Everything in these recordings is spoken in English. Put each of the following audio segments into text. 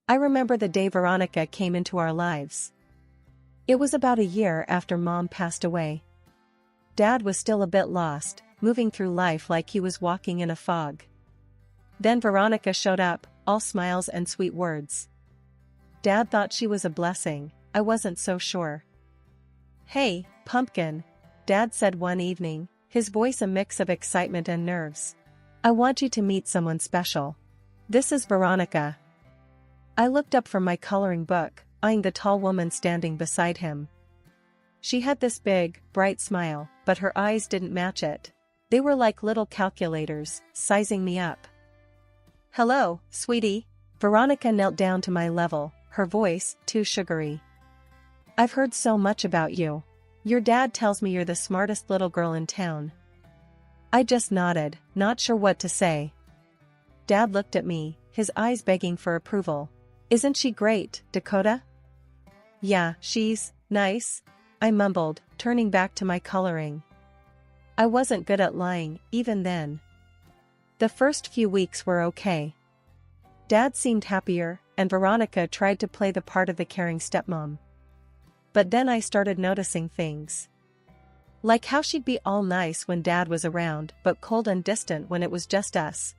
I remember the day Veronica came into our lives. It was about a year after Mom passed away. Dad was still a bit lost, moving through life like he was walking in a fog. Then Veronica showed up, all smiles and sweet words. Dad thought she was a blessing. I wasn't so sure. "Hey, Pumpkin," Dad said one evening, his voice a mix of excitement and nerves. "I want you to meet someone special. This is Veronica." I looked up from my coloring book, eyeing the tall woman standing beside him. She had this big, bright smile, but her eyes didn't match it. They were like little calculators, sizing me up. "Hello, sweetie." Veronica knelt down to my level, her voice too sugary. "I've heard so much about you. Your dad tells me you're the smartest little girl in town." I just nodded, not sure what to say. Dad looked at me, his eyes begging for approval. "Isn't she great, Dakota?" "Yeah, she's nice," I mumbled, turning back to my coloring. I wasn't good at lying, even then. The first few weeks were okay. Dad seemed happier, and Veronica tried to play the part of the caring stepmom. But then I started noticing things. Like how she'd be all nice when Dad was around, but cold and distant when it was just us.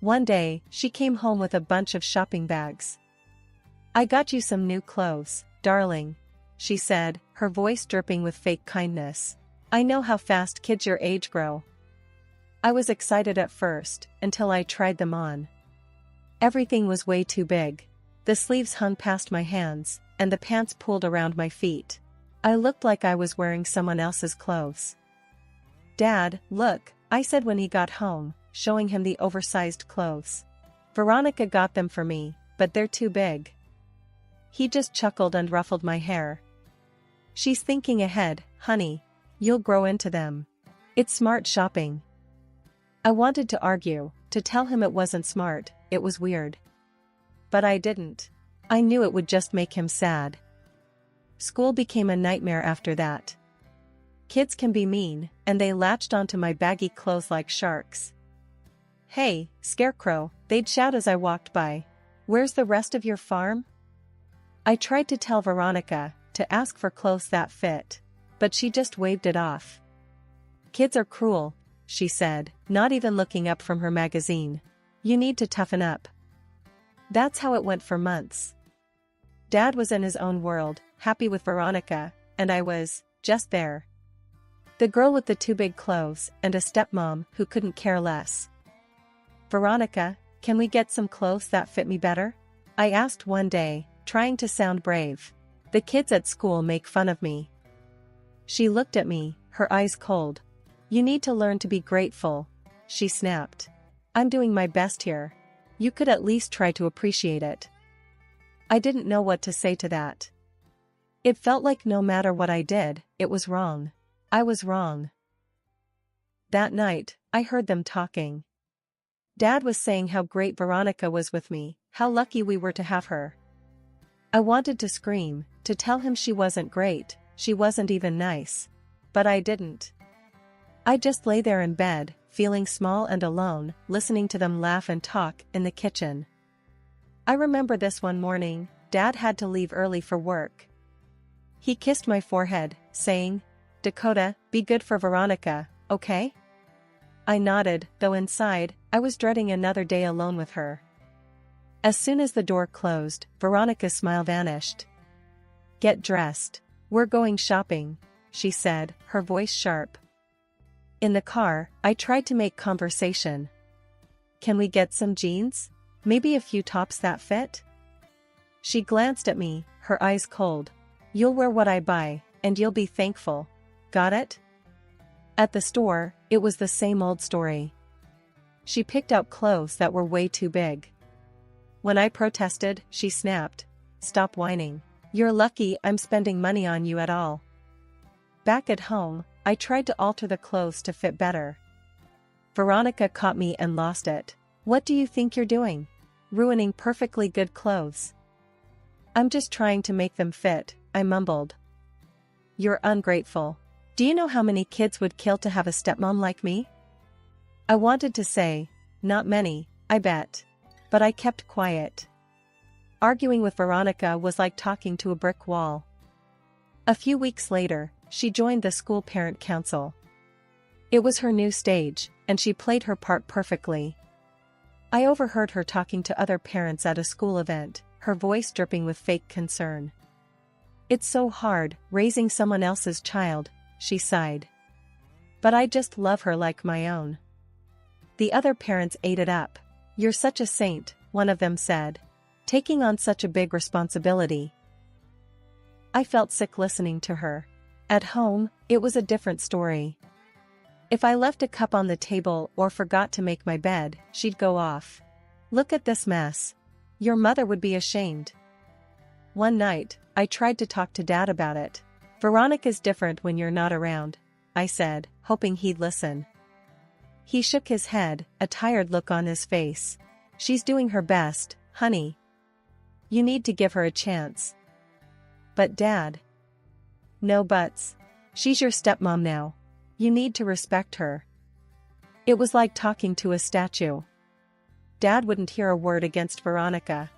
One day, she came home with a bunch of shopping bags. "I got you some new clothes, darling," she said, her voice dripping with fake kindness. "I know how fast kids your age grow." I was excited at first, until I tried them on. Everything was way too big. The sleeves hung past my hands, and the pants pulled around my feet. I looked like I was wearing someone else's clothes. "Dad, look," I said when he got home, showing him the oversized clothes. "Veronica got them for me, but they're too big." He just chuckled and ruffled my hair. "She's thinking ahead, honey. You'll grow into them. It's smart shopping." I wanted to argue, to tell him it wasn't smart, it was weird. But I didn't. I knew it would just make him sad. School became a nightmare after that. Kids can be mean, and they latched onto my baggy clothes like sharks. "Hey, Scarecrow," they'd shout as I walked by. "Where's the rest of your farm?" I tried to tell Veronica, to ask for clothes that fit. But she just waved it off. "Kids are cruel," she said, not even looking up from her magazine. "You need to toughen up." That's how it went for months. Dad was in his own world, happy with Veronica, and I was, just there. The girl with the too big clothes, and a stepmom who couldn't care less. "Veronica, can we get some clothes that fit me better?" I asked one day, trying to sound brave. "The kids at school make fun of me." She looked at me, her eyes cold. "You need to learn to be grateful," she snapped. "I'm doing my best here. You could at least try to appreciate it." I didn't know what to say to that. It felt like no matter what I did, it was wrong. I was wrong. That night, I heard them talking. Dad was saying how great Veronica was with me, how lucky we were to have her. I wanted to scream, to tell him she wasn't great, she wasn't even nice. But I didn't. I just lay there in bed, feeling small and alone, listening to them laugh and talk in the kitchen. I remember this one morning, Dad had to leave early for work. He kissed my forehead, saying, "Dakota, be good for Veronica, okay?" I nodded, though inside, I was dreading another day alone with her. As soon as the door closed, Veronica's smile vanished. "Get dressed. We're going shopping," she said, her voice sharp. In the car, I tried to make conversation. "Can we get some jeans? Maybe a few tops that fit?" She glanced at me, her eyes cold. "You'll wear what I buy, and you'll be thankful. Got it?" At the store, it was the same old story. She picked out clothes that were way too big. When I protested, she snapped, "Stop whining. You're lucky I'm spending money on you at all." Back at home, I tried to alter the clothes to fit better. Veronica caught me and lost it. "What do you think you're doing? Ruining perfectly good clothes." "I'm just trying to make them fit," I mumbled. "You're ungrateful. Do you know how many kids would kill to have a stepmom like me?" I wanted to say, "Not many, I bet." But I kept quiet. Arguing with Veronica was like talking to a brick wall. A few weeks later, she joined the school parent council. It was her new stage, and she played her part perfectly. I overheard her talking to other parents at a school event, her voice dripping with fake concern. "It's so hard, raising someone else's child," she sighed. "But I just love her like my own." The other parents ate it up. "You're such a saint," one of them said. "Taking on such a big responsibility." I felt sick listening to her. At home, it was a different story. If I left a cup on the table or forgot to make my bed, she'd go off. "Look at this mess. Your mother would be ashamed." One night, I tried to talk to Dad about it. "Veronica's different when you're not around," I said, hoping he'd listen. He shook his head, a tired look on his face. "She's doing her best, honey. You need to give her a chance." "But Dad." "No buts. She's your stepmom now. You need to respect her." It was like talking to a statue. Dad wouldn't hear a word against Veronica.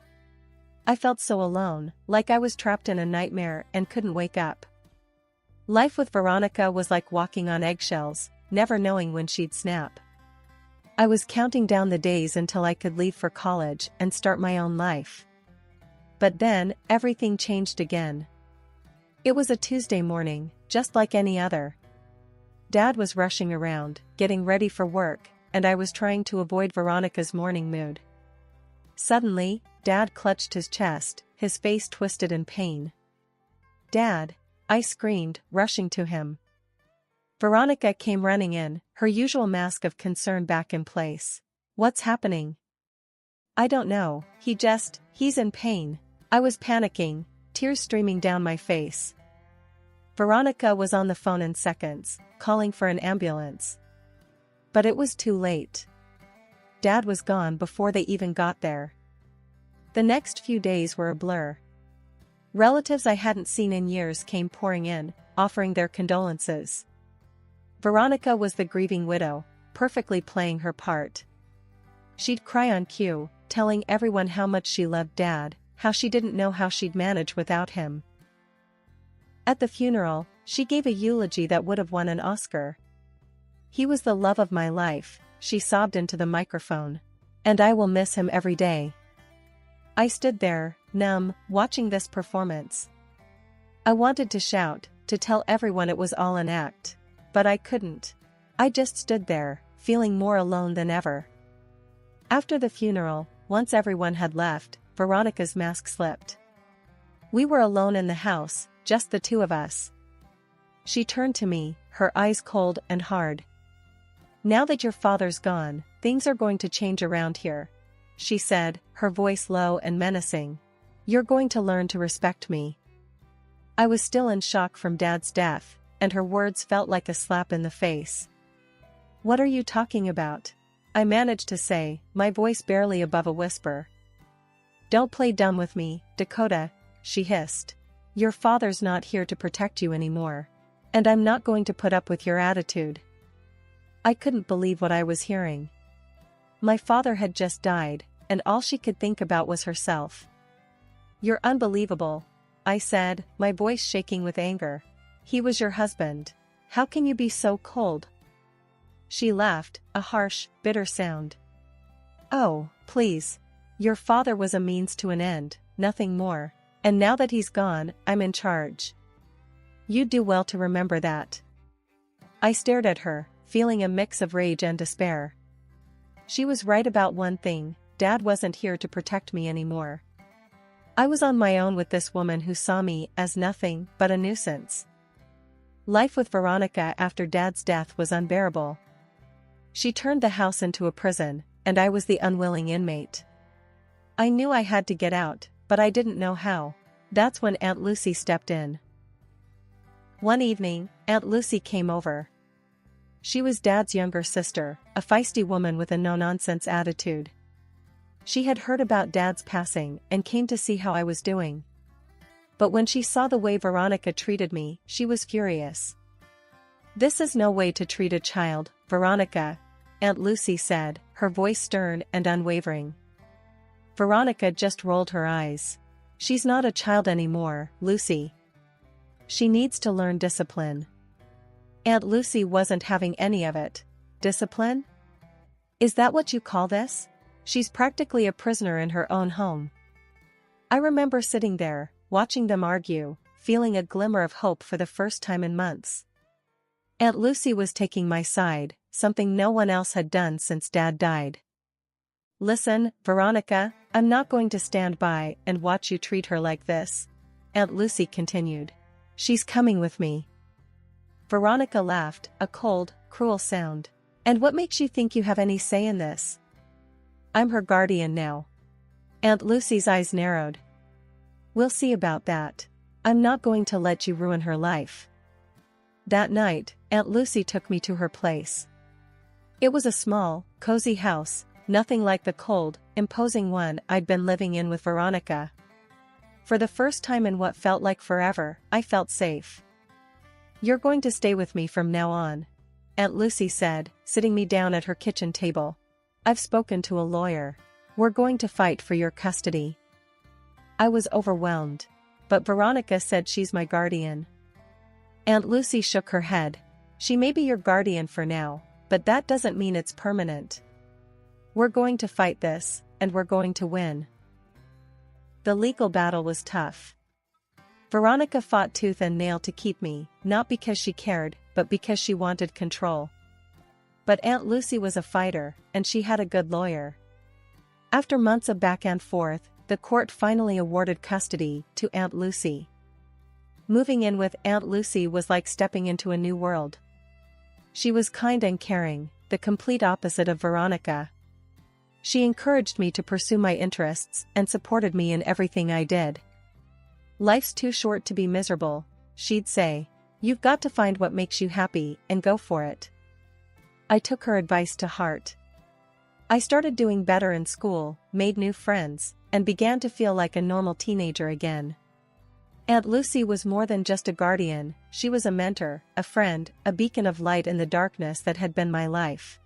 I felt so alone, like I was trapped in a nightmare and couldn't wake up. Life with Veronica was like walking on eggshells, never knowing when she'd snap. I was counting down the days until I could leave for college and start my own life. But then, everything changed again. It was a Tuesday morning, just like any other. Dad was rushing around, getting ready for work, and I was trying to avoid Veronica's morning mood. Suddenly, Dad clutched his chest, his face twisted in pain. "Dad!" I screamed, rushing to him. Veronica came running in, her usual mask of concern back in place. "What's happening?" "I don't know, he's in pain." I was panicking, tears streaming down my face. Veronica was on the phone in seconds, calling for an ambulance. But it was too late. Dad was gone before they even got there. The next few days were a blur. Relatives I hadn't seen in years came pouring in, offering their condolences. Veronica was the grieving widow, perfectly playing her part. She'd cry on cue, telling everyone how much she loved Dad, how she didn't know how she'd manage without him. At the funeral, she gave a eulogy that would have won an Oscar. "He was the love of my life," she sobbed into the microphone. "And I will miss him every day." I stood there, numb, watching this performance. I wanted to shout, to tell everyone it was all an act. But I couldn't. I just stood there, feeling more alone than ever. After the funeral, once everyone had left, Veronica's mask slipped. We were alone in the house, just the two of us. She turned to me, her eyes cold and hard. "Now that your father's gone, things are going to change around here," she said, her voice low and menacing. "You're going to learn to respect me." I was still in shock from Dad's death, and her words felt like a slap in the face. "What are you talking about?" I managed to say, my voice barely above a whisper. "Don't play dumb with me, Dakota," she hissed. "Your father's not here to protect you anymore. And I'm not going to put up with your attitude." I couldn't believe what I was hearing. My father had just died, and all she could think about was herself. "You're unbelievable," I said, my voice shaking with anger. "He was your husband. How can you be so cold?" She laughed, a harsh, bitter sound. "Oh, please. Your father was a means to an end, nothing more. And now that he's gone, I'm in charge. You'd do well to remember that." I stared at her, feeling a mix of rage and despair. She was right about one thing: Dad wasn't here to protect me anymore. I was on my own with this woman who saw me as nothing but a nuisance. Life with Veronica after Dad's death was unbearable. She turned the house into a prison, and I was the unwilling inmate. I knew I had to get out, but I didn't know how. That's when Aunt Lucy stepped in. One evening, Aunt Lucy came over. She was Dad's younger sister, a feisty woman with a no-nonsense attitude. She had heard about Dad's passing and came to see how I was doing. But when she saw the way Veronica treated me, she was furious. "This is no way to treat a child, Veronica," Aunt Lucy said, her voice stern and unwavering. Veronica just rolled her eyes. She's not a child anymore, Lucy. She needs to learn discipline. Aunt Lucy wasn't having any of it. Discipline? Is that what you call this? She's practically a prisoner in her own home. I remember sitting there, watching them argue, feeling a glimmer of hope for the first time in months. Aunt Lucy was taking my side, something no one else had done since Dad died. Listen, Veronica, I'm not going to stand by and watch you treat her like this, Aunt Lucy continued. She's coming with me. Veronica laughed, a cold, cruel sound. And what makes you think you have any say in this? I'm her guardian now. Aunt Lucy's eyes narrowed. We'll see about that. I'm not going to let you ruin her life. That night, Aunt Lucy took me to her place. It was a small, cozy house, nothing like the cold, imposing one I'd been living in with Veronica. For the first time in what felt like forever, I felt safe. You're going to stay with me from now on, Aunt Lucy said, sitting me down at her kitchen table. I've spoken to a lawyer. We're going to fight for your custody. I was overwhelmed. But Veronica said she's my guardian. Aunt Lucy shook her head. She may be your guardian for now, but that doesn't mean it's permanent. We're going to fight this, and we're going to win. The legal battle was tough. Veronica fought tooth and nail to keep me, not because she cared, but because she wanted control. But Aunt Lucy was a fighter, and she had a good lawyer. After months of back and forth, the court finally awarded custody to Aunt Lucy. Moving in with Aunt Lucy was like stepping into a new world. She was kind and caring, the complete opposite of Veronica. She encouraged me to pursue my interests and supported me in everything I did. Life's too short to be miserable, she'd say. You've got to find what makes you happy and go for it. I took her advice to heart. I started doing better in school, made new friends, and began to feel like a normal teenager again. Aunt Lucy was more than just a guardian, she was a mentor, a friend, a beacon of light in the darkness that had been my life.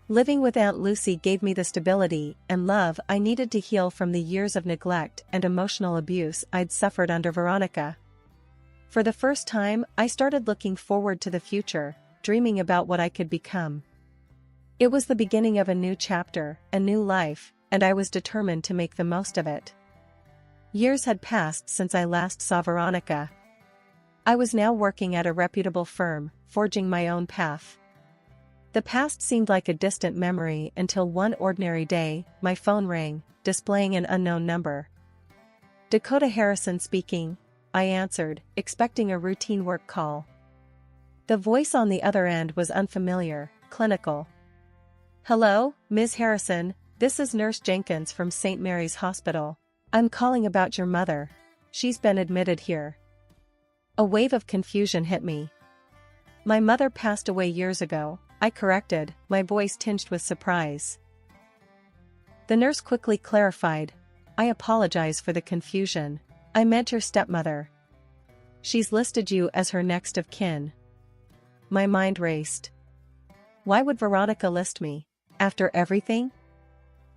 Living with Aunt Lucy gave me the stability and love I needed to heal from the years of neglect and emotional abuse I'd suffered under Veronica. For the first time, I started looking forward to the future, dreaming about what I could become. It was the beginning of a new chapter, a new life, and I was determined to make the most of it. Years had passed since I last saw Veronica. I was now working at a reputable firm, forging my own path. The past seemed like a distant memory until one ordinary day, my phone rang, displaying an unknown number. Dakota Harrison speaking, I answered, expecting a routine work call. The voice on the other end was unfamiliar, clinical. Hello, Ms. Harrison, this is Nurse Jenkins from St. Mary's Hospital. I'm calling about your mother. She's been admitted here. A wave of confusion hit me. My mother passed away years ago, I corrected, my voice tinged with surprise. The nurse quickly clarified, I apologize for the confusion. I meant your stepmother. She's listed you as her next of kin. My mind raced. Why would Veronica list me? After everything?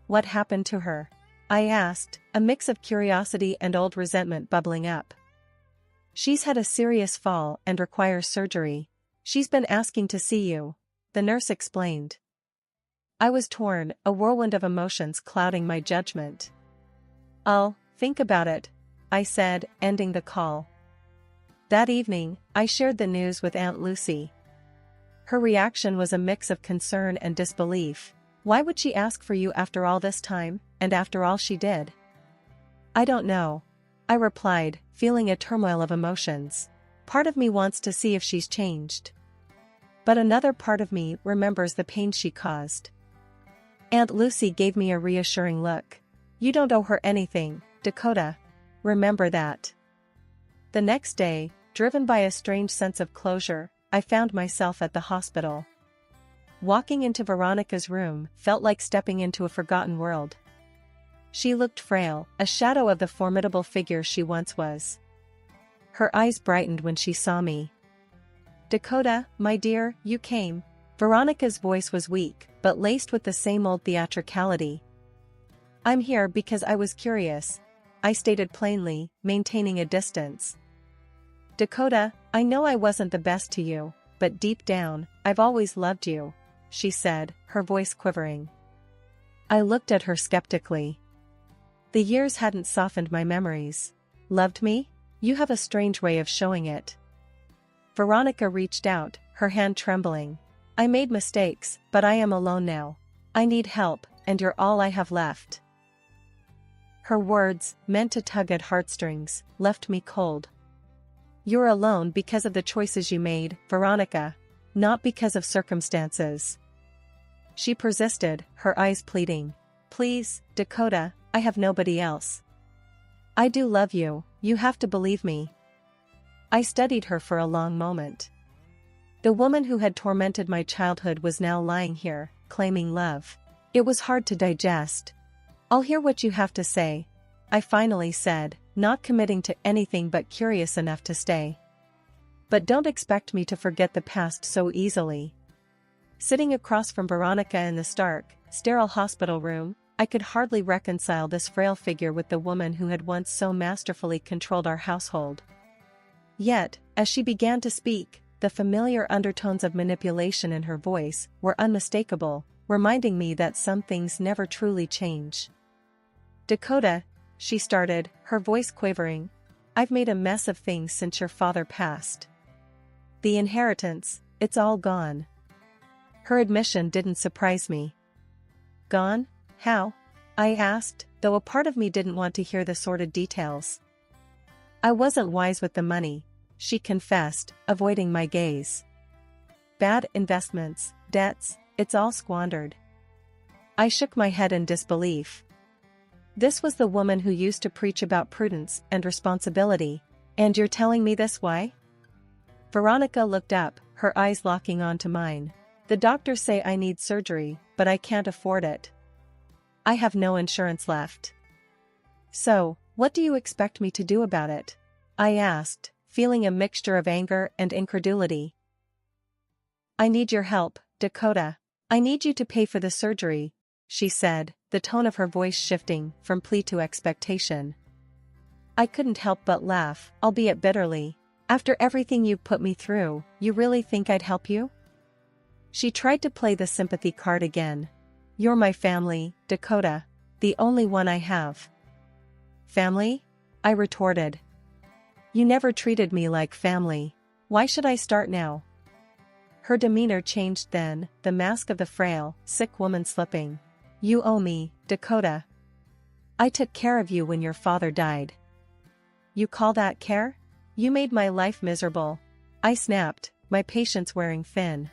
What happened to her? I asked, a mix of curiosity and old resentment bubbling up. She's had a serious fall and requires surgery. She's been asking to see you, the nurse explained. I was torn, a whirlwind of emotions clouding my judgment. I'll think about it, I said, ending the call. That evening, I shared the news with Aunt Lucy. Her reaction was a mix of concern and disbelief. Why would she ask for you after all this time, and after all she did? I don't know, I replied, feeling a turmoil of emotions. Part of me wants to see if she's changed. But another part of me remembers the pain she caused. Aunt Lucy gave me a reassuring look. You don't owe her anything, Dakota. Remember that. The next day, driven by a strange sense of closure, I found myself at the hospital. Walking into Veronica's room felt like stepping into a forgotten world. She looked frail, a shadow of the formidable figure she once was. Her eyes brightened when she saw me. Dakota, my dear, you came. Veronica's voice was weak, but laced with the same old theatricality. I'm here because I was curious, I stated plainly, maintaining a distance. Dakota, I know I wasn't the best to you, but deep down, I've always loved you, she said, her voice quivering. I looked at her skeptically. The years hadn't softened my memories. Loved me? You have a strange way of showing it. Veronica reached out, her hand trembling. I made mistakes, but I am alone now. I need help, and you're all I have left. Her words, meant to tug at heartstrings, left me cold. You're alone because of the choices you made, Veronica, not because of circumstances. She persisted, her eyes pleading. Please, Dakota, I have nobody else. I do love you, you have to believe me. I studied her for a long moment. The woman who had tormented my childhood was now lying here, claiming love. It was hard to digest. I'll hear what you have to say, I finally said, not committing to anything but curious enough to stay. But don't expect me to forget the past so easily. Sitting across from Veronica in the stark, sterile hospital room, I could hardly reconcile this frail figure with the woman who had once so masterfully controlled our household. Yet, as she began to speak, the familiar undertones of manipulation in her voice were unmistakable, reminding me that some things never truly change. Dakota, she started, her voice quavering, I've made a mess of things since your father passed. The inheritance, it's all gone. Her admission didn't surprise me. Gone? How? I asked, though a part of me didn't want to hear the sordid details. I wasn't wise with the money, she confessed, avoiding my gaze. Bad investments, debts, it's all squandered. I shook my head in disbelief. This was the woman who used to preach about prudence and responsibility, and you're telling me this why? Veronica looked up, her eyes locking onto mine. The doctors say I need surgery, but I can't afford it. I have no insurance left. So, what do you expect me to do about it? I asked, feeling a mixture of anger and incredulity. I need your help, Dakota. I need you to pay for the surgery, she said, the tone of her voice shifting from plea to expectation. I couldn't help but laugh, albeit bitterly. After everything you've put me through, you really think I'd help you? She tried to play the sympathy card again. You're my family, Dakota. The only one I have. Family? I retorted. You never treated me like family. Why should I start now? Her demeanor changed then, the mask of the frail, sick woman slipping. You owe me, Dakota. I took care of you when your father died. You call that care? You made my life miserable. I snapped, my patience wearing thin.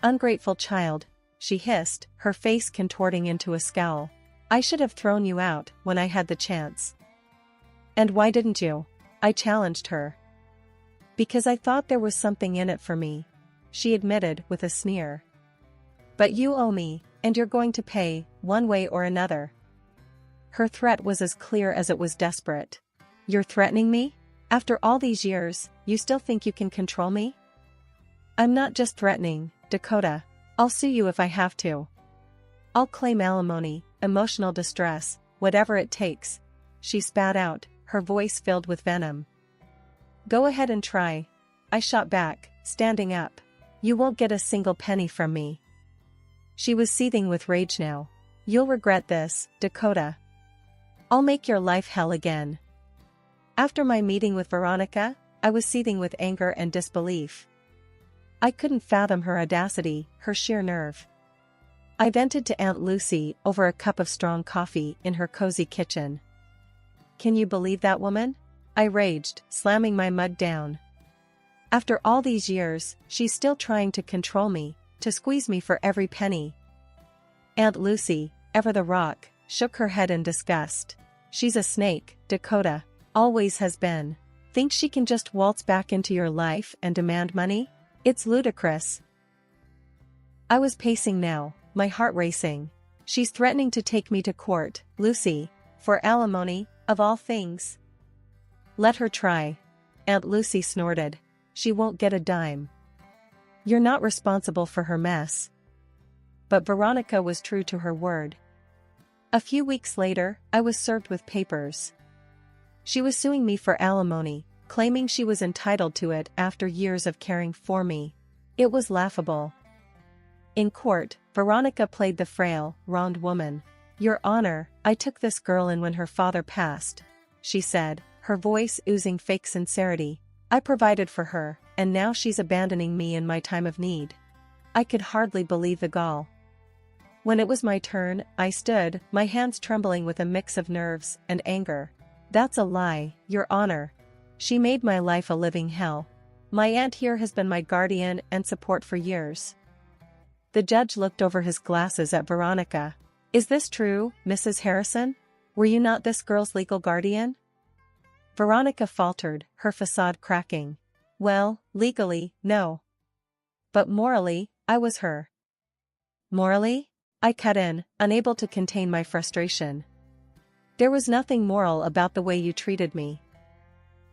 Ungrateful child, she hissed, her face contorting into a scowl. I should have thrown you out when I had the chance. And why didn't you? I challenged her. Because I thought there was something in it for me, she admitted with a sneer. But you owe me, and you're going to pay, one way or another. Her threat was as clear as it was desperate. You're threatening me? After all these years, you still think you can control me? I'm not just threatening, Dakota. I'll sue you if I have to. I'll claim alimony, emotional distress, whatever it takes, she spat out, her voice filled with venom. Go ahead and try, I shot back, standing up. You won't get a single penny from me. She was seething with rage now. You'll regret this, Dakota. I'll make your life hell again. After my meeting with Veronica, I was seething with anger and disbelief. I couldn't fathom her audacity, her sheer nerve. I vented to Aunt Lucy over a cup of strong coffee in her cozy kitchen. Can you believe that woman? I raged, slamming my mug down. After all these years, she's still trying to control me, to squeeze me for every penny. Aunt Lucy, ever the rock, shook her head in disgust. She's a snake, Dakota. Always has been. Thinks she can just waltz back into your life and demand money? It's ludicrous. I was pacing now, my heart racing. She's threatening to take me to court, Lucy, for alimony, of all things. Let her try. Aunt Lucy snorted. She won't get a dime. You're not responsible for her mess. But Veronica was true to her word. A few weeks later, I was served with papers. She was suing me for alimony, claiming she was entitled to it after years of caring for me. It was laughable. In court, Veronica played the frail, wronged woman. "Your Honor, I took this girl in when her father passed," she said, her voice oozing fake sincerity. "I provided for her, and now she's abandoning me in my time of need." I could hardly believe the gall. When it was my turn, I stood, my hands trembling with a mix of nerves and anger. "That's a lie, Your Honor. She made my life a living hell. My aunt here has been my guardian and support for years." The judge looked over his glasses at Veronica. "Is this true, Mrs. Harrison? Were you not this girl's legal guardian?" Veronica faltered, her facade cracking. "Well, legally, no. But morally, I was her." "Morally?" I cut in, unable to contain my frustration. "There was nothing moral about the way you treated me."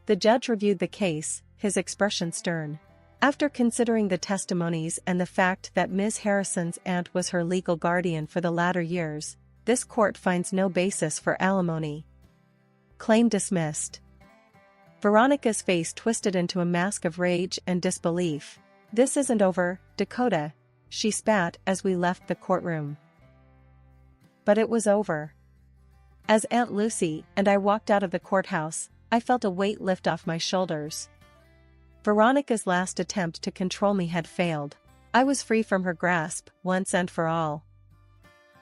The judge reviewed the case, his expression stern. After considering the testimonies and the fact that Ms. Harrison's aunt was her legal guardian for the latter years, this court finds no basis for alimony. Claim dismissed. Veronica's face twisted into a mask of rage and disbelief. "This isn't over, Dakota," she spat as we left the courtroom. But it was over. As Aunt Lucy and I walked out of the courthouse, I felt a weight lift off my shoulders. Veronica's last attempt to control me had failed. I was free from her grasp, once and for all.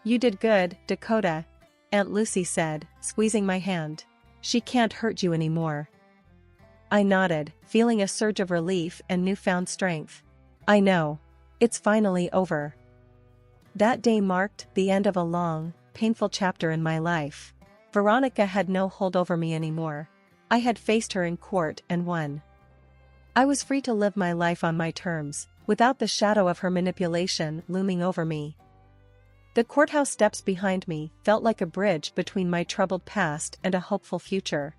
"You did good, Dakota," Aunt Lucy said, squeezing my hand. "She can't hurt you anymore." I nodded, feeling a surge of relief and newfound strength. "I know. It's finally over." That day marked the end of a long, painful chapter in my life. Veronica had no hold over me anymore. I had faced her in court and won. I was free to live my life on my terms, without the shadow of her manipulation looming over me. The courthouse steps behind me felt like a bridge between my troubled past and a hopeful future.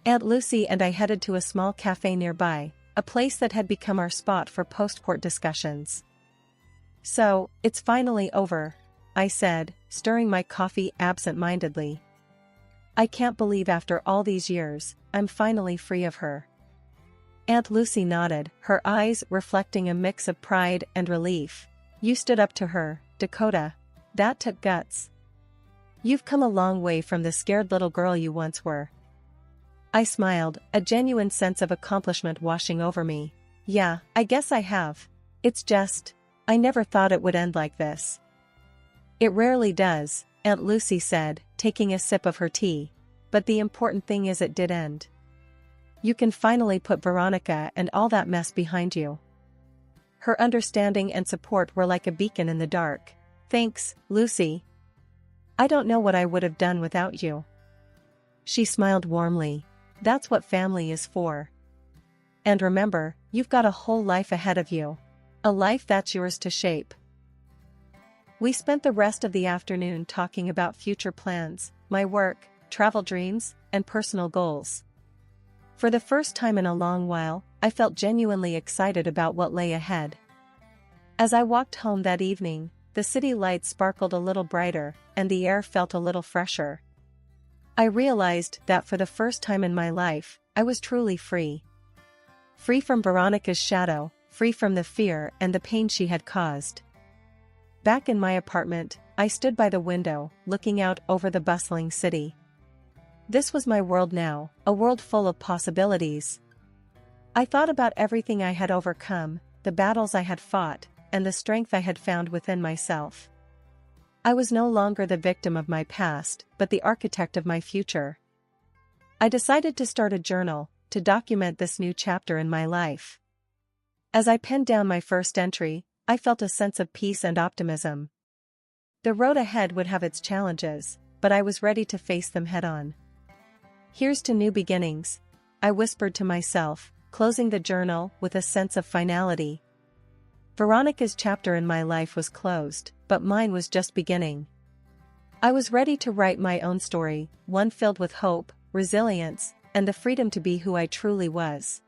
Aunt Lucy and I headed to a small cafe nearby, a place that had become our spot for post-court discussions. "So, it's finally over," I said, stirring my coffee absent-mindedly. "I can't believe after all these years, I'm finally free of her." Aunt Lucy nodded, her eyes reflecting a mix of pride and relief. "You stood up to her, Dakota. That took guts. You've come a long way from the scared little girl you once were." I smiled, a genuine sense of accomplishment washing over me. "Yeah, I guess I have. It's just, I never thought it would end like this." "It rarely does," Aunt Lucy said, taking a sip of her tea. "But the important thing is it did end. You can finally put Veronica and all that mess behind you." Her understanding and support were like a beacon in the dark. "Thanks, Lucy. I don't know what I would have done without you." She smiled warmly. "That's what family is for. And remember, you've got a whole life ahead of you. A life that's yours to shape." We spent the rest of the afternoon talking about future plans, my work, travel dreams, and personal goals. For the first time in a long while, I felt genuinely excited about what lay ahead. As I walked home that evening, the city lights sparkled a little brighter, and the air felt a little fresher. I realized that for the first time in my life, I was truly free. Free from Veronica's shadow, free from the fear and the pain she had caused. Back in my apartment, I stood by the window, looking out over the bustling city. This was my world now, a world full of possibilities. I thought about everything I had overcome, the battles I had fought, and the strength I had found within myself. I was no longer the victim of my past, but the architect of my future. I decided to start a journal, to document this new chapter in my life. As I penned down my first entry, I felt a sense of peace and optimism. The road ahead would have its challenges, but I was ready to face them head-on. "Here's to new beginnings," I whispered to myself, closing the journal with a sense of finality. Veronica's chapter in my life was closed, but mine was just beginning. I was ready to write my own story, one filled with hope, resilience, and the freedom to be who I truly was.